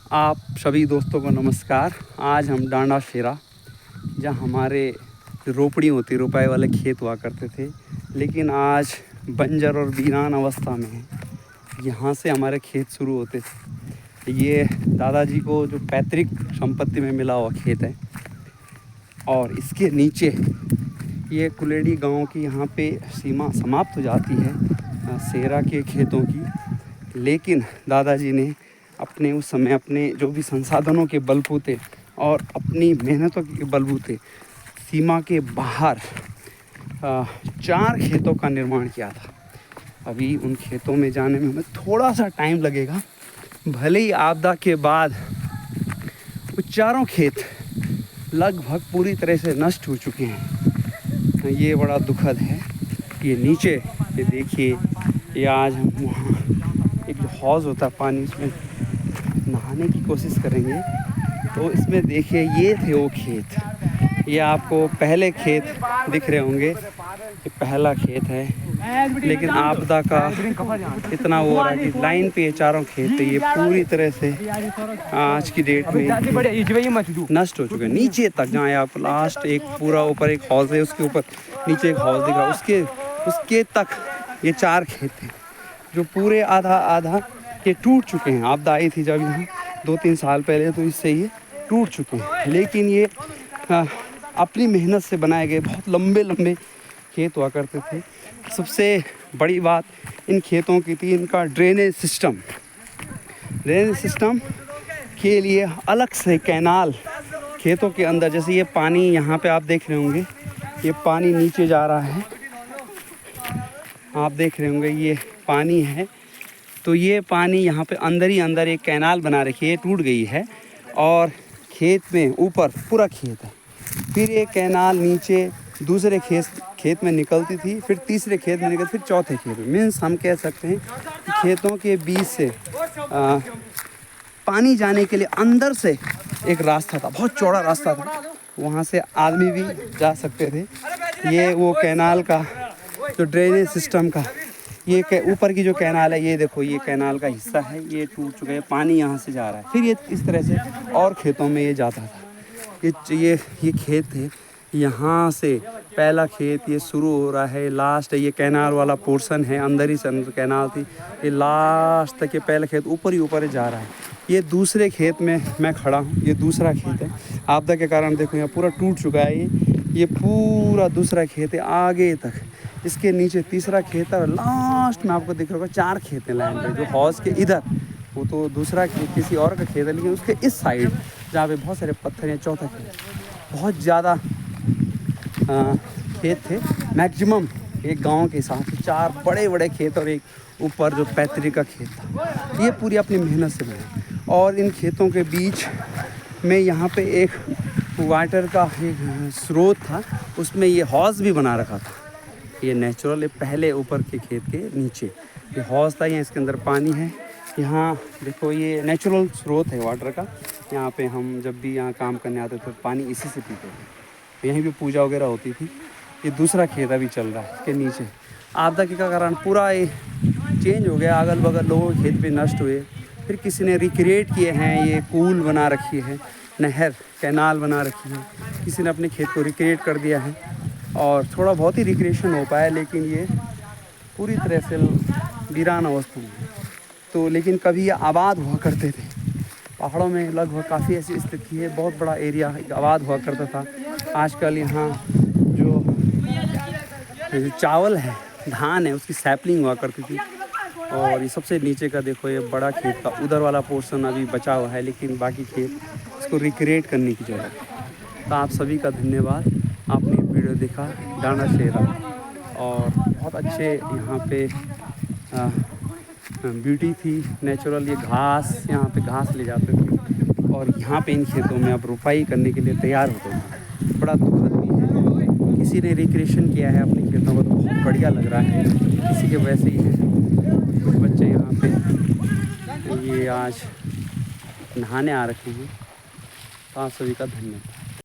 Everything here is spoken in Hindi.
आप सभी दोस्तों को नमस्कार। आज हम डांडा शेरा, जहाँ हमारे रोपड़ी होती रुपए वाले खेत हुआ करते थे, लेकिन आज बंजर और वीरान अवस्था में है। यहाँ से हमारे खेत शुरू होते थे। ये दादाजी को जो पैतृक संपत्ति में मिला हुआ खेत है, और इसके नीचे ये कुलेड़ी गांव की यहाँ पे सीमा समाप्त हो जाती है शेरा के खेतों की। लेकिन दादाजी ने अपने उस समय अपने जो भी संसाधनों के बलबूते और अपनी मेहनतों के बलबूते सीमा के बाहर 4 खेतों का निर्माण किया था। अभी उन खेतों में जाने में हमें थोड़ा सा टाइम लगेगा। भले ही आपदा के बाद वो चारों खेत लगभग पूरी तरह से नष्ट हो चुके हैं। ये बड़ा दुखद है। ये नीचे ये देखिए, ये आज हम वहाँ एक जो हौज़ होता है पानी, इसमें नहाने की कोशिश करेंगे। तो इसमें देखिए, ये थे वो खेत। ये आपको पहले खेत दिख रहे होंगे, ये पहला खेत है। लेकिन आपदा का इतना वो रहा कि लाइन पे ये चारों खेत है, ये पूरी तरह से आज की डेट में नष्ट हो चुके हैं। नीचे तक जहाँ आप लास्ट एक पूरा ऊपर एक हौज है, उसके ऊपर नीचे एक हौज दिख रहा है, उसके तक ये 4 खेत थे जो पूरे आधा ये टूट चुके हैं। आपदा आई थी जब यहाँ 2-3 साल पहले, तो इससे ये टूट चुके हैं। लेकिन ये अपनी मेहनत से बनाए गए बहुत लंबे खेत हुआ करते थे। सबसे बड़ी बात इन खेतों की थी इनका ड्रेनेज सिस्टम के लिए अलग से कैनाल खेतों के अंदर। जैसे ये पानी यहाँ पे आप देख रहे होंगे, ये पानी नीचे जा रहा है, आप देख रहे होंगे ये पानी है। तो ये पानी यहाँ पे अंदर ही अंदर एक कैनाल बना रखी है, टूट गई है, और खेत में ऊपर पूरा खेत है। फिर ये कैनाल नीचे दूसरे खेत में निकलती थी, फिर तीसरे खेत में निकलती, फिर चौथे खेत में। मीन्स हम कह सकते हैं कि खेतों के बीच से पानी जाने के लिए अंदर से एक रास्ता था, बहुत चौड़ा रास्ता था, वहाँ से आदमी भी जा सकते थे। ये वो कैनाल का जो ड्रेनेज सिस्टम का ये ऊपर की जो कैनाल है, ये देखो, ये कैनाल का हिस्सा है, ये टूट चुका है, पानी यहाँ से जा रहा है। फिर ये इस तरह से और खेतों में ये जाता था। ये खेत थे, यहाँ से पहला खेत ये शुरू हो रहा है, लास्ट ये कैनाल वाला पोर्शन है, अंदर ही से अंदर कैनाल थी, ये लास्ट तक ये पहला खेत ऊपर ही जा रहा है। ये दूसरे खेत में मैं खड़ा हूँ, ये दूसरा खेत है। आपदा के कारण देखो यहाँ पूरा टूट चुका है। ये पूरा दूसरा खेत है आगे तक, इसके नीचे तीसरा खेत है, और लास्ट में आपको दिख रहा होगा 4 खेत हैं लाइन पे। जो हौज के इधर वो तो दूसरा खेत किसी और का खेत है, लेकिन उसके इस साइड जहाँ पे बहुत सारे पत्थर हैं, चौथा खेत, बहुत ज़्यादा खेत थे। मैक्सिमम एक गांव के हिसाब से 4 बड़े खेत और एक ऊपर जो पैतृक का खेत था। ये पूरी अपनी मेहनत से बने। और इन खेतों के बीच में यहाँ पे एक वाटर का एक स्रोत था, उसमें ये हौज़ भी बना रखा था। ये नेचुरल पहले ऊपर के खेत के नीचे ये हौज़ था, यहाँ इसके अंदर पानी है। यहाँ देखो, ये नेचुरल स्रोत है वाटर का। यहाँ पे हम जब भी यहाँ काम करने आते थे तो पानी इसी से पीते थे। यहीं भी पूजा वगैरह होती थी। ये दूसरा खेत अभी चल रहा है इसके नीचे। आपदा के कारण पूरा ये चेंज हो गया, अगल बगल लोगों के खेत भी नष्ट हुए। फिर किसी ने रिक्रिएट किए हैं, ये पूल बना रखी है, नहर कैनाल बना रखी है, किसी ने अपने खेत को रिक्रिएट कर दिया है, और थोड़ा बहुत ही रिक्रिएशन हो पाया, लेकिन ये पूरी तरह से वीरान अवस्था में। तो लेकिन कभी ये आबाद हुआ करते थे। पहाड़ों में लगभग काफ़ी ऐसी स्थिति है, बहुत बड़ा एरिया आबाद हुआ करता था। आजकल यहाँ जो चावल है, धान है, उसकी सैपलिंग हुआ करती थी। और ये सबसे नीचे का देखो, ये बड़ा खेत का उधर वाला पोर्शन अभी बचा हुआ है, लेकिन बाकी खेत इसको रिक्रिएट करने की ज़रूरत है। तो आप सभी का धन्यवाद, आपने वीडियो देखा डांडा शेरा। और बहुत अच्छे यहाँ पे ब्यूटी थी, नेचुरल। ये घास, यहाँ पे घास ले जाते थे, और यहाँ पे इन खेतों में अब रुपाई करने के लिए तैयार होते थे। बड़ा दुखद भी है। किसी ने रिक्रिएशन किया है अपने खेतों को, तो बहुत बढ़िया लग रहा है। किसी के वैसे ही है। कुछ बच्चे यहाँ पे ये आज नहाने आ रखे हैं। तो आप सभी का धन्यवाद।